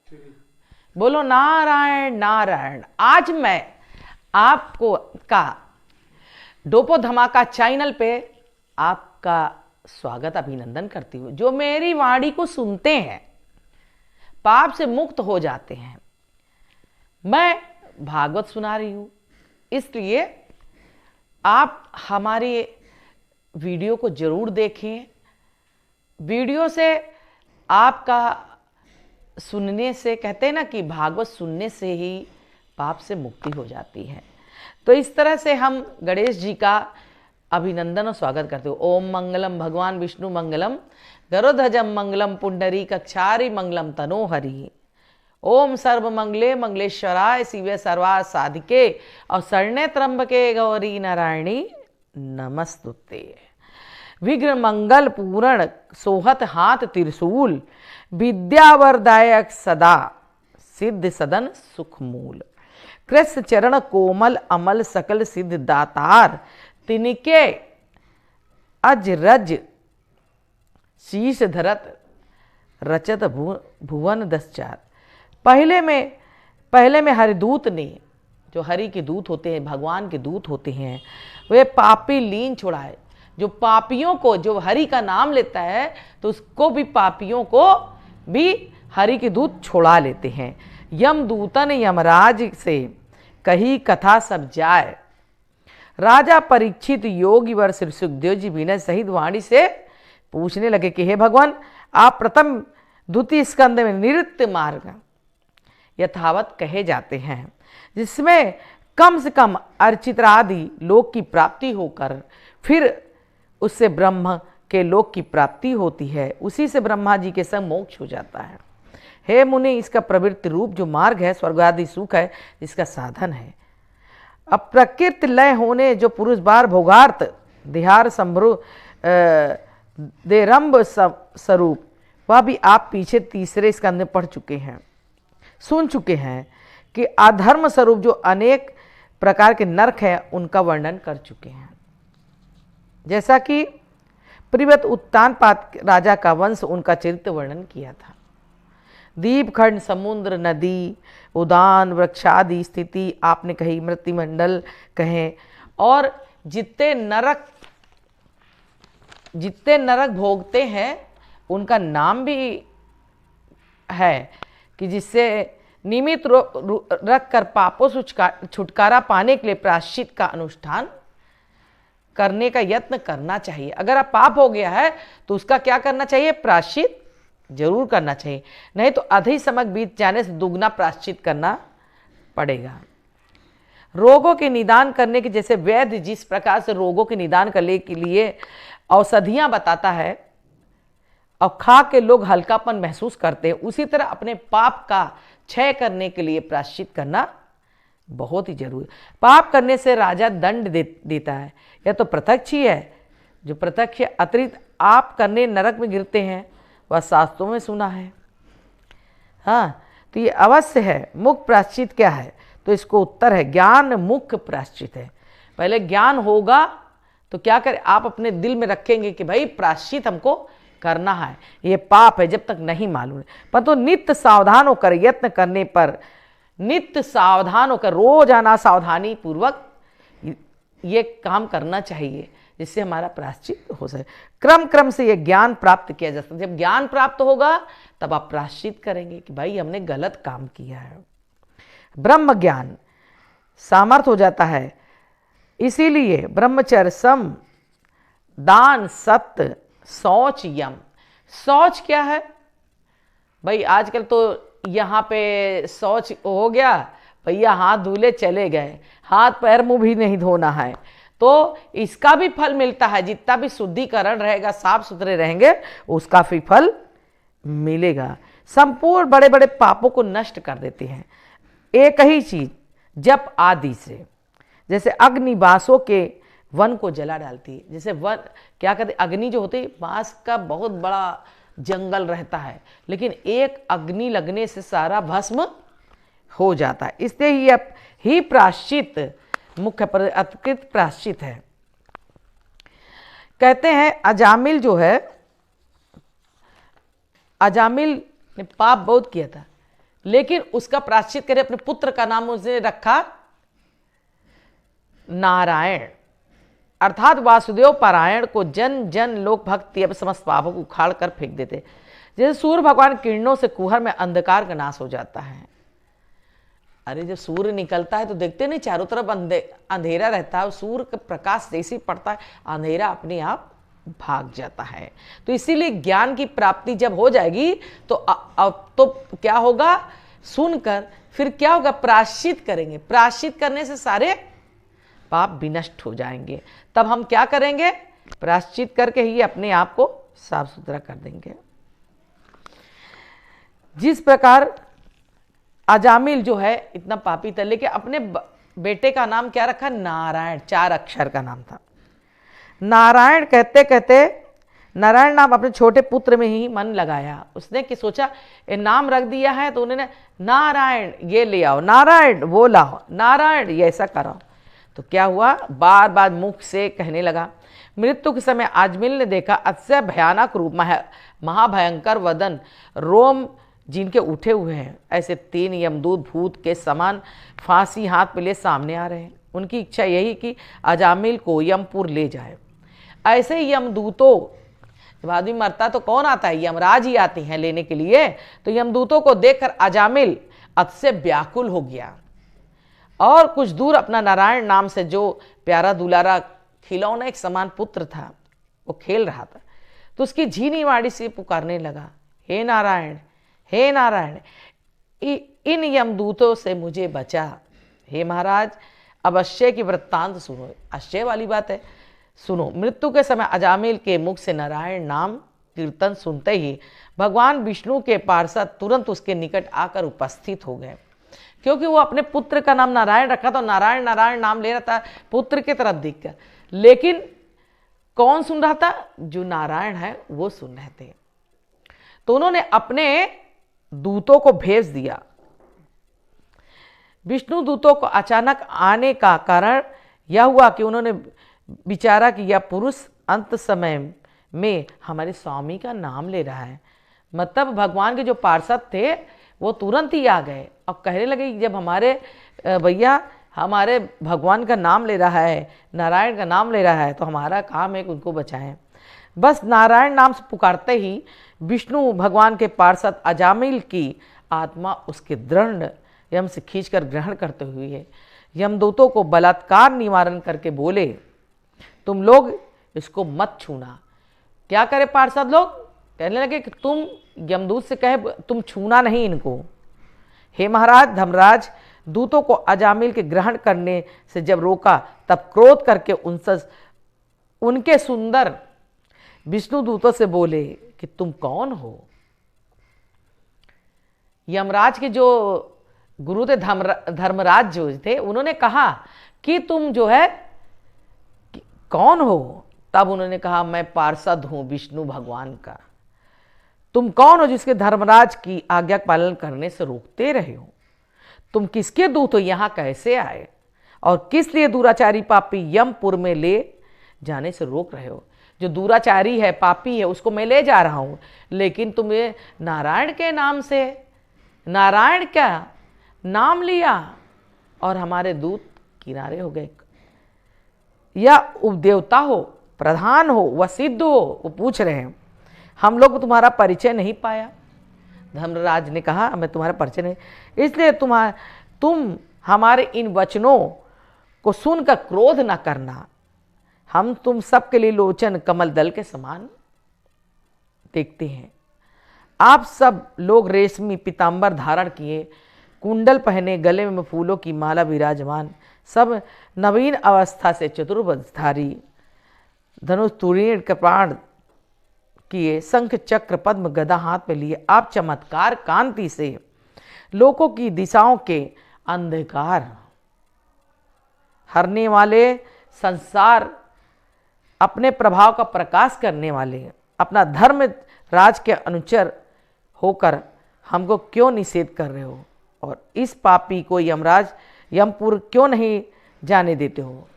बोलो नारायण नारायण। आज मैं आपको का डोपो धमाका चैनल पे आपका स्वागत अभिनंदन करती हूँ। जो मेरी वाणी को सुनते हैं पाप से मुक्त हो जाते हैं। मैं भागवत सुना रही हूँ, इसलिए आप हमारे वीडियो को जरूर देखें। वीडियो से आपका सुनने से, कहते हैं ना कि भागवत सुनने से ही पाप से मुक्ति हो जाती है। तो इस तरह से हम गणेश जी का अभिनंदन और स्वागत करते हो। ओम मंगलम भगवान विष्णु मंगलम गरुड़ध्वजम मंगलम पुंडरी कक्षारी मंगलम तनोहरि। ओम सर्व मंगले मंगलेश्वराय शिवे सर्वा साधिके और शरण्ये त्र्यंबके गौरी नारायणी नमस्तुते। विघ्न मंगल पूर्ण सोहत हाथ त्रिशूल विद्यावरदायक सदा सिद्ध सदन सुख मूल। कृष्ण चरण कोमल अमल सकल सिद्ध दातार तिनके अज रज शीश धरत रचत भुवन दसचार। पहले में हरिदूत ने, जो हरि के दूत होते हैं, भगवान के दूत होते हैं, वे पापी लीन छुड़ाए। जो पापियों को, जो हरि का नाम लेता है तो उसको भी, पापियों को भी हरि के दूत छोड़ा लेते हैं। यमदूतन यमराज से कही कथा सब जाए। राजा परीक्षित योगी वर श्री सुखदेव जी विनय सहित वाणी से पूछने लगे कि हे भगवान, आप प्रथम द्वितीय स्कंद में नृत्य मार्ग यथावत कहे जाते हैं, जिसमें कम से कम अर्चित्रादि लोक की प्राप्ति होकर फिर उससे ब्रह्म के लोक की प्राप्ति होती है। उसी से ब्रह्मा जी के संग मोक्ष हो जाता है। हे मुनि, इसका प्रवृत्ति रूप जो मार्ग है, स्वर्ग आदि सुख है, इसका साधन है। अब प्रकृति लय होने जो पुरुष बार भोगार्थ देहार संभ्रु देरंब स्वरूप, वह भी आप पीछे तीसरे स्कंद में पढ़ चुके हैं, सुन चुके हैं कि अधर्म स्वरूप जो अनेक प्रकार के नरक है उनका वर्णन कर चुके हैं। जैसा कि प्रिवत उत्तानपाद राजा का वंश, उनका चरित्र वर्णन किया था। दीप खंड, समुद्र, नदी, उद्यान, वृक्षादि स्थिति आपने कही, मृत्युमंडल कहें, और जितने नरक भोगते हैं उनका नाम भी है कि जिससे निमित्त रख कर पापों से छुटकारा पाने के लिए प्रायश्चित का अनुष्ठान करने का यत्न करना चाहिए। अगर आप पाप हो गया है तो उसका क्या करना चाहिए? प्रायश्चित जरूर करना चाहिए, नहीं तो आधे समय बीत जाने से दुगना प्रायश्चित करना पड़ेगा। रोगों के निदान करने के, जैसे वैद्य जिस प्रकार से रोगों के निदान करने के लिए औषधियां बताता है और खा के लोग हल्कापन महसूस करते हैं, उसी तरह अपने पाप का क्षय करने के लिए प्रायश्चित करना बहुत ही जरूरी। पाप करने से राजा दंड देता है, यह तो प्रत्यक्ष ही है। जो प्रत्यक्ष अतिरिक्त आप करने नरक में गिरते हैं वह शास्त्रों में सुना है। हाँ, तो ये अवश्य है। मुख्य प्रायश्चित क्या है? तो इसको उत्तर है ज्ञान मुख्य प्रायश्चित है। पहले ज्ञान होगा तो क्या करें, आप अपने दिल में रखेंगे कि भाई प्रायश्चित हमको करना है, ये पाप है, जब तक नहीं मालूम है। परंतु नित्य सावधान होकर यत्न करने पर, नित्य सावधान होकर रोजाना सावधानी पूर्वक ये काम करना चाहिए, जिससे हमारा प्रायश्चित हो सके। क्रम से ये ज्ञान प्राप्त किया जा सकता है। जब ज्ञान प्राप्त होगा तब आप प्रायश्चित करेंगे कि भाई हमने गलत काम किया है। ब्रह्म ज्ञान सामर्थ्य हो जाता है। इसीलिए ब्रह्मचर्य, सम, दान, सत्य, शौच, यम। शौच क्या है भाई? आजकल तो यहाँ पे शौच हो गया, भैया हाथ धुले चले गए, हाथ पैर मुंह भी नहीं धोना है। तो इसका भी फल मिलता है। जितना भी शुद्धिकरण रहेगा, साफ सुथरे रहेंगे, उसका भी फल मिलेगा। संपूर्ण बड़े बड़े पापों को नष्ट कर देते हैं एक ही चीज, जप आदि से। जैसे अग्नि बांसों के वन को जला डालती है। जैसे वन क्या कहते, अग्नि जो होती है, बांस का बहुत बड़ा जंगल रहता है, लेकिन एक अग्नि लगने से सारा भस्म हो जाता है। इसलिए ही प्रायश्चित मुख्य अतिकृत प्रायश्चित है। कहते हैं अजामिल जो है, अजामिल ने पाप बहुत किया था, लेकिन उसका प्रायश्चित करे, अपने पुत्र का नाम उसने रखा नारायण, अर्थात वासुदेव पारायण को जन जन लोक भक्ति अब समस्त पापों को उखाड़ कर फेंक देते। जैसे सूर्य भगवान किरणों से कुहर में अंधकार का नाश हो जाता है। अरे जब सूर्य निकलता है तो देखते नहीं चारों तरफ अंधेरा रहता है, सूर्य का प्रकाश जैसे ही पड़ता है अंधेरा अपने आप भाग जाता है। तो इसीलिए ज्ञान की प्राप्ति जब हो जाएगी तो अब तो क्या होगा, सुनकर फिर क्या होगा, प्रायश्चित करेंगे। प्रायश्चित करने से सारे पाप विनष्ट हो जाएंगे। तब हम क्या करेंगे, प्रायश्चित करके ही अपने आप को साफ सुथरा कर देंगे। जिस प्रकार अजामिल जो है इतना पापी था, लेकिन अपने बेटे का नाम क्या रखा, नारायण, 4 अक्षर का नाम था। नारायण कहते कहते नारायण नाम अपने छोटे पुत्र में ही मन लगाया। उसने कि सोचा ये नाम रख दिया है तो उन्होंने नारायण ये ले आओ, नारायण वो लाओ, नारायण ये ऐसा करो। तो क्या हुआ, बार बार मुख से कहने लगा। मृत्यु के समय आजमिल ने देखा अत्यंत भयानक रूप में महाभयंकर वदन, रोम जिनके उठे हुए हैं, ऐसे 3 यमदूत भूत के समान फांसी हाथ पे ले सामने आ रहे हैं। उनकी इच्छा यही कि अजामिल को यमपुर ले जाए। ऐसे ही यमदूतों, जब आदमी मरता तो कौन आता है, यमराज ही आते हैं लेने के लिए। तो यमदूतों को देखकर अजामिल अत्यंत व्याकुल हो गया और कुछ दूर अपना नारायण नाम से जो प्यारा दुलारा खिलौना एक समान पुत्र था वो खेल रहा था। तो उसकी झीनी वाणी से पुकारने लगा, हे नारायण, हे नारायण, इन यमदूतों से मुझे बचा। हे महाराज, अब आश्चर्य की वृत्तांत सुनो। आश्चर्य वाली बात है, सुनो। मृत्यु के समय अजामिल के मुख से नारायण नाम कीर्तन सुनते ही भगवान विष्णु के पार्षद तुरंत उसके निकट आकर उपस्थित हो गए। क्योंकि वो अपने पुत्र का नाम नारायण रखा, तो नारायण नारायण नाम ले रहा था पुत्र की तरफ दिखकर। लेकिन कौन सुन रहा था, जो नारायण है वो सुन रहे थे। तो उन्होंने अपने दूतों को भेज दिया। विष्णु दूतों को अचानक आने का कारण यह हुआ कि उन्होंने विचारा कि यह पुरुष अंत समय में हमारे स्वामी का नाम ले रहा है। मतलब भगवान के जो पार्षद थे वो तुरंत ही आ गए और कहने लगे कि जब हमारे भैया हमारे भगवान का नाम ले रहा है, नारायण का नाम ले रहा है, तो हमारा काम है कि उनको बचाएं। बस नारायण नाम से पुकारते ही विष्णु भगवान के पार्षद अजामिल की आत्मा उसके दृढ़ यम से खींचकर ग्रहण करते हुए यमदूतों को बलात्कार निवारण करके बोले, तुम लोग इसको मत छूना। क्या करे पार्षद लोग, कहने लगे कि तुम यमदूत से कहे तुम छूना नहीं इनको। हे महाराज धर्मराज, दूतों को अजामिल के ग्रहण करने से जब रोका तब क्रोध करके उनके सुंदर विष्णु दूतों से बोले कि तुम कौन हो। यमराज के जो गुरु थे धर्मराज जो थे, उन्होंने कहा कि तुम जो है कौन हो। तब उन्होंने कहा मैं पार्षद हूं विष्णु भगवान का। तुम कौन हो जिसके धर्मराज की आज्ञा पालन करने से रोकते रहे हो। तुम किसके दूत हो, यहां कैसे आए और किस लिए दुराचारी पापी यमपुर में ले जाने से रोक रहे हो। जो दुराचारी है, पापी है, उसको मैं ले जा रहा हूं, लेकिन तुमने नारायण के नाम से, नारायण का नाम लिया और हमारे दूत किनारे हो गए। या उपदेवता हो, प्रधान हो, व सिद्ध हो, वो पूछ रहे हैं, हम लोग तुम्हारा परिचय नहीं पाया। धर्मराज ने कहा मैं तुम्हारा परिचय नहीं, इसलिए तुम हमारे इन वचनों को सुनकर क्रोध न करना। हम तुम सबके लिए लोचन कमल दल के समान देखते हैं। आप सब लोग रेशमी पीतांबर धारण किए, कुंडल पहने, गले में फूलों की माला विराजमान, सब नवीन अवस्था से चतुर्भुजधारी, धनुष तुरीण कृपाण किए, शंख चक्र पद्म गदा हाथ में लिए, आप चमत्कार कांति से लोकों की दिशाओं के अंधकार हरने वाले, संसार अपने प्रभाव का प्रकाश करने वाले, अपना धर्म राज के अनुचर होकर हमको क्यों निषेध कर रहे हो और इस पापी को यमराज यमपुर क्यों नहीं जाने देते हो।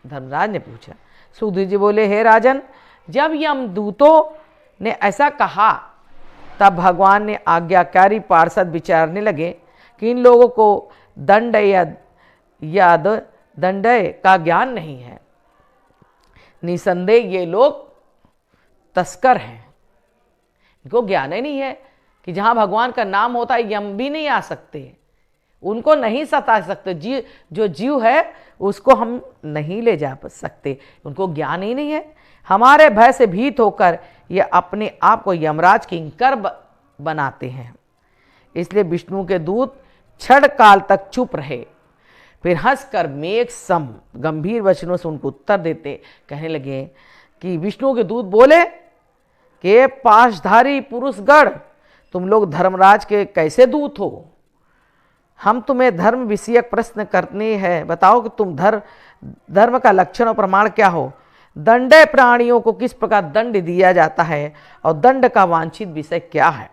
धर्मराज ने पूछा। सुखदेव जी बोले, हे राजन, जब यमदूतों ने ऐसा कहा तब भगवान ने आज्ञाकारी पार्षद विचारने लगे कि इन लोगों को दंड या दंड का ज्ञान नहीं है। निसंदेह ये लोग तस्कर हैं, इनको ज्ञान ही नहीं है कि जहां भगवान का नाम होता है यम भी नहीं आ सकते, उनको नहीं सता सकते। जो जीव है उसको हम नहीं ले जा सकते, उनको ज्ञान ही नहीं है। हमारे भय से भीत होकर ये अपने आप को यमराज किंकर बनाते हैं। इसलिए विष्णु के दूत क्षण काल तक चुप रहे, फिर हंसकर मेघ सम गंभीर वचनों से उनको उत्तर देते कहने लगे कि विष्णु के दूत बोले कि पाशधारी पुरुषगण, तुम लोग धर्मराज के कैसे दूत हो? हम तुम्हें धर्म विषयक प्रश्न करने हैं, बताओ कि तुम धर्म का लक्षण और प्रमाण क्या हो? दंडे प्राणियों को किस प्रकार दंड दिया जाता है और दंड का वांछित विषय क्या है?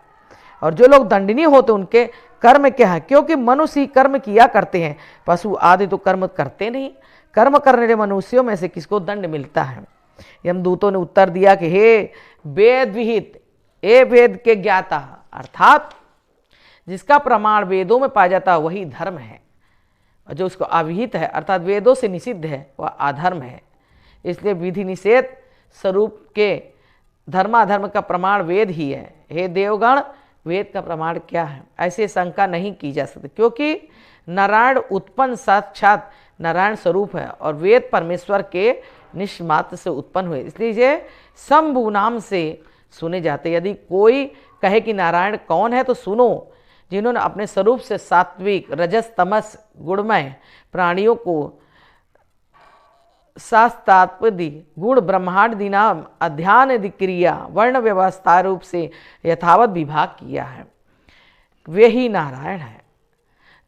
और जो लोग दंडनीय होते उनके कर्म क्या है? क्योंकि मनुष्य ही कर्म किया करते हैं, पशु आदि तो कर्म करते नहीं। कर्म करने वाले मनुष्यों में से किसको दंड मिलता है? यमदूतों ने उत्तर दिया कि हे वेद विहित, ए वेद के ज्ञाता, अर्थात जिसका प्रमाण वेदों में पाया जाता है वही धर्म है, और जो उसको अविहित है अर्थात वेदों से निषिद्ध है वह अधर्म है। इसलिए विधि निषेध स्वरूप के धर्माधर्म का प्रमाण वेद ही है। हे देवगण, वेद का प्रमाण क्या है? ऐसे शंका नहीं की जा सकती, क्योंकि नारायण उत्पन्न साक्षात नारायण स्वरूप है और वेद परमेश्वर के निष्मात्र से उत्पन्न हुए, इसलिए ये शंभु नाम से सुने जाते। यदि कोई कहे कि नारायण कौन है तो सुनो, जिन्होंने अपने स्वरूप से सात्विक रजस तमस गुणमय प्राणियों को शास्त्रात्पदी गुण ब्रह्मांड नाम अध्यान क्रिया वर्ण व्यवस्था रूप से यथावत विभाग किया है, वे ही नारायण है।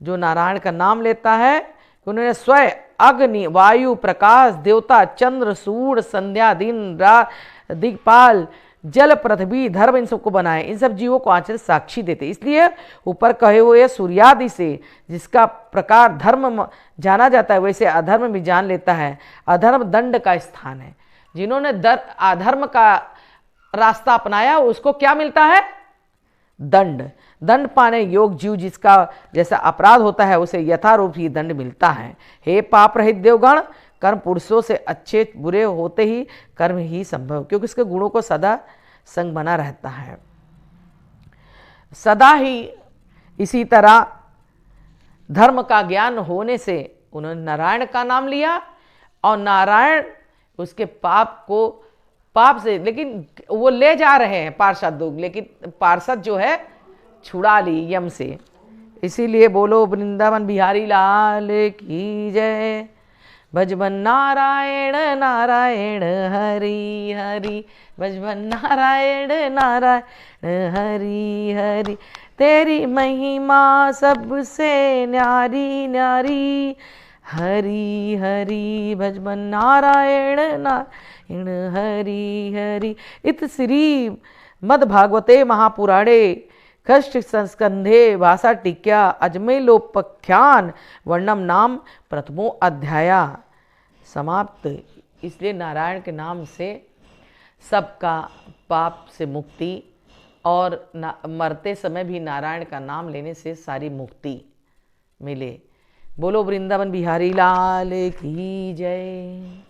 जो नारायण का नाम लेता है उन्होंने स्वयं अग्नि वायु प्रकाश देवता चंद्र सूर्य संध्या दिन रात दिक्पाल जल पृथ्वी धर्म इन सबको बनाए, इन सब जीवों को आचरण साक्षी देते। इसलिए ऊपर कहे हुए सूर्यादि से जिसका प्रकार धर्म जाना जाता है वैसे अधर्म भी जान लेता है। अधर्म दंड का स्थान है। जिन्होंने अधर्म का रास्ता अपनाया उसको क्या मिलता है? दंड। दंड पाने योग जीव जिसका जैसा अपराध होता है उसे यथारूप ही दंड मिलता है। हे पाप रहित देवगण, कर्म पुरुषों से अच्छे बुरे होते ही कर्म ही संभव, क्योंकि इसके गुणों को सदा संग बना रहता है। सदा ही इसी तरह धर्म का ज्ञान होने से उन्होंने नारायण का नाम लिया और नारायण उसके पाप से लेकिन वो ले जा रहे हैं पार्षद लोग, लेकिन पार्षद जो है छुड़ा ली यम से। इसीलिए बोलो वृंदावन बिहारी लाल की जय। भजबन नारायण नारायण हरि हरि, भजबन नारायण नारायण हरि हरि, तेरी महिमा सबसे न्यारी न्यारी, हरि हरि भजबन नारायण नारायण हरि हरि। इत श्री मद्भागवते महापुराणे कष्ट संस्कंधे भाषा टीक्या अजमेलोपख्यान वर्णम नाम प्रथमो अध्याया समाप्त। इसलिए नारायण के नाम से सबका पाप से मुक्ति और मरते समय भी नारायण का नाम लेने से सारी मुक्ति मिले। बोलो वृंदावन बिहारी लाल की जय।